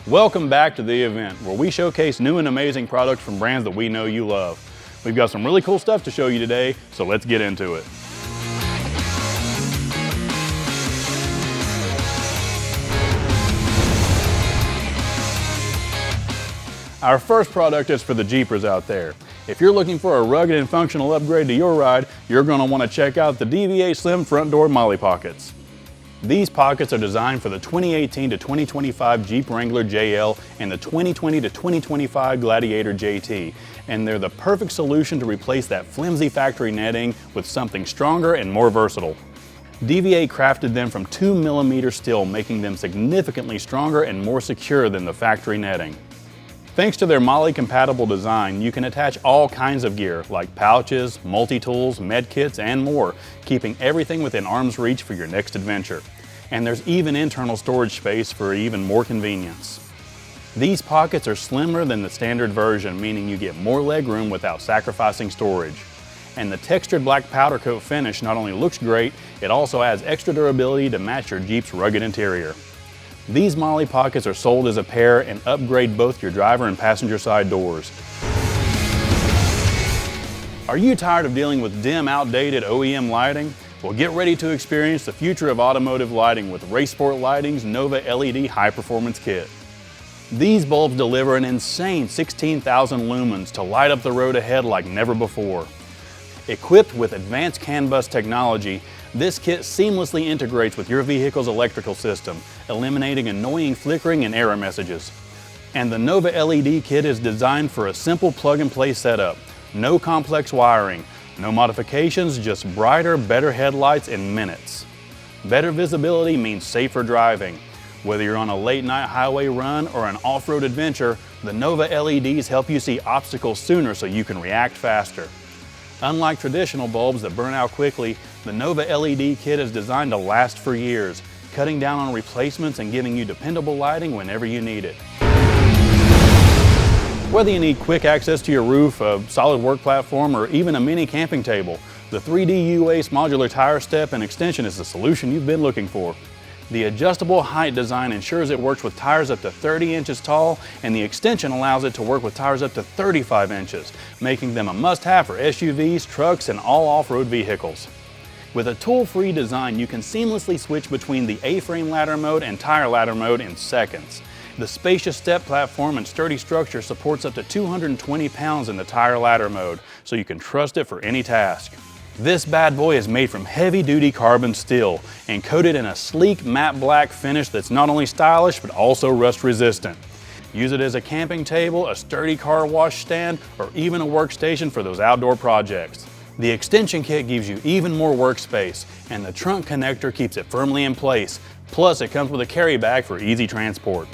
Welcome back to the event where we showcase new and amazing products from brands that we know you love. We've got some really cool stuff to show you today, so let's get into it. Our first product is for the Jeepers out there. If you're looking for a rugged and functional upgrade to your ride, you're going to want to check out the DV8 Slim front door Molle pockets. These pockets are designed for the 2018 to 2025 Jeep Wrangler JL and the 2020 to 2025 Gladiator JT, and they're the perfect solution to replace that flimsy factory netting with something stronger and more versatile. DV8 crafted them from 2mm steel, making them significantly stronger and more secure than the factory netting. Thanks to their Molle-compatible design, you can attach all kinds of gear like pouches, multi-tools, med kits, and more, keeping everything within arm's reach for your next adventure. And there's even internal storage space for even more convenience. These pockets are slimmer than the standard version, meaning you get more legroom without sacrificing storage. And the textured black powder coat finish not only looks great, it also adds extra durability to match your Jeep's rugged interior. These Molle pockets are sold as a pair and upgrade both your driver and passenger side doors. Are you tired of dealing with dim, outdated OEM lighting? Well, get ready to experience the future of automotive lighting with Race Sport Lighting's Nova LED High Performance Kit. These bulbs deliver an insane 16,000 lumens to light up the road ahead like never before. Equipped with advanced CANBUS technology, this kit seamlessly integrates with your vehicle's electrical system, eliminating annoying flickering and error messages. And the Nova LED kit is designed for a simple plug-and-play setup. No complex wiring, no modifications, just brighter, better headlights in minutes. Better visibility means safer driving. Whether you're on a late-night highway run or an off-road adventure, the Nova LEDs help you see obstacles sooner so you can react faster. Unlike traditional bulbs that burn out quickly, the Nova LED kit is designed to last for years, cutting down on replacements and giving you dependable lighting whenever you need it. Whether you need quick access to your roof, a solid work platform, or even a mini camping table, the 3D U-Ace modular tire step and extension is the solution you've been looking for. The adjustable height design ensures it works with tires up to 30 inches tall, and the extension allows it to work with tires up to 35 inches, making them a must-have for SUVs, trucks, and all off-road vehicles. With a tool-free design, you can seamlessly switch between the A-frame ladder mode and tire ladder mode in seconds. The spacious step platform and sturdy structure supports up to 220 pounds in the tire ladder mode, so you can trust it for any task. This bad boy is made from heavy-duty carbon steel and coated in a sleek matte black finish that's not only stylish but also rust-resistant. Use it as a camping table, a sturdy car wash stand, or even a workstation for those outdoor projects. The extension kit gives you even more workspace, and the trunk connector keeps it firmly in place. Plus, it comes with a carry bag for easy transport.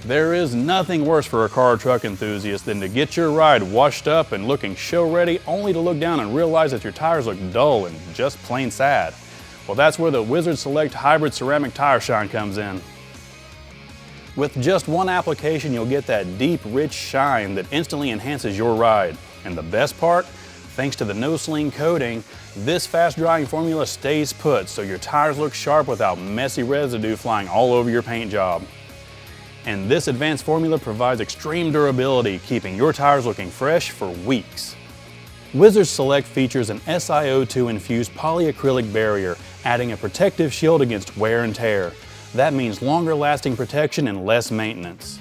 There is nothing worse for a car or truck enthusiast than to get your ride washed up and looking show ready only to look down and realize that your tires look dull and just plain sad. Well, that's where the Wizard Select Hybrid Ceramic Tire Shine comes in. With just one application, you'll get that deep, rich shine that instantly enhances your ride. And the best part? Thanks to the no-sling coating, this fast-drying formula stays put so your tires look sharp without messy residue flying all over your paint job. And this advanced formula provides extreme durability, keeping your tires looking fresh for weeks. Wizard Select features an SiO2-infused polyacrylic barrier, adding a protective shield against wear and tear. That means longer-lasting protection and less maintenance.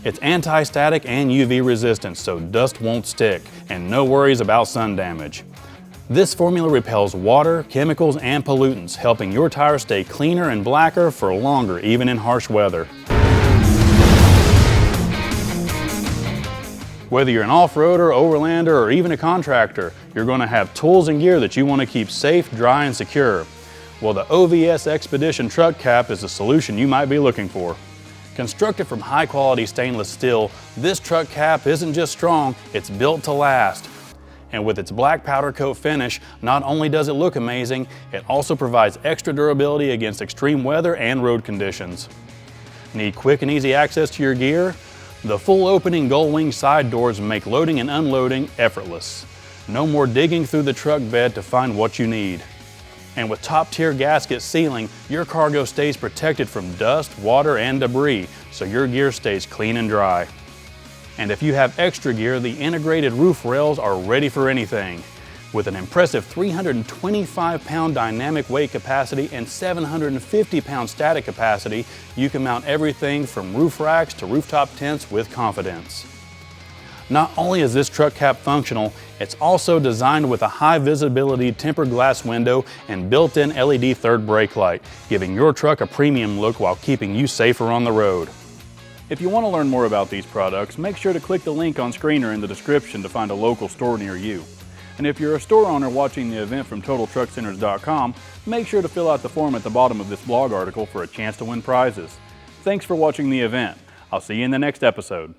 It's anti-static and UV resistant, so dust won't stick, and no worries about sun damage. This formula repels water, chemicals, and pollutants, helping your tires stay cleaner and blacker for longer, even in harsh weather. Whether you're an off-roader, overlander, or even a contractor, you're going to have tools and gear that you want to keep safe, dry, and secure. Well, the OVS Expedition truck cap is the solution you might be looking for. Constructed from high-quality stainless steel, this truck cap isn't just strong, it's built to last. And with its black powder coat finish, not only does it look amazing, it also provides extra durability against extreme weather and road conditions. Need quick and easy access to your gear? The full opening gull-wing side doors make loading and unloading effortless. No more digging through the truck bed to find what you need. And with top-tier gasket sealing, your cargo stays protected from dust, water, and debris, so your gear stays clean and dry. And if you have extra gear, the integrated roof rails are ready for anything. With an impressive 325-pound dynamic weight capacity and 750-pound static capacity, you can mount everything from roof racks to rooftop tents with confidence. Not only is this truck cab functional, it's also designed with a high visibility tempered glass window and built-in LED third brake light, giving your truck a premium look while keeping you safer on the road. If you want to learn more about these products, make sure to click the link on screen or in the description to find a local store near you. And if you're a store owner watching the event from TotalTruckCenters.com, make sure to fill out the form at the bottom of this blog article for a chance to win prizes. Thanks for watching the event. I'll see you in the next episode.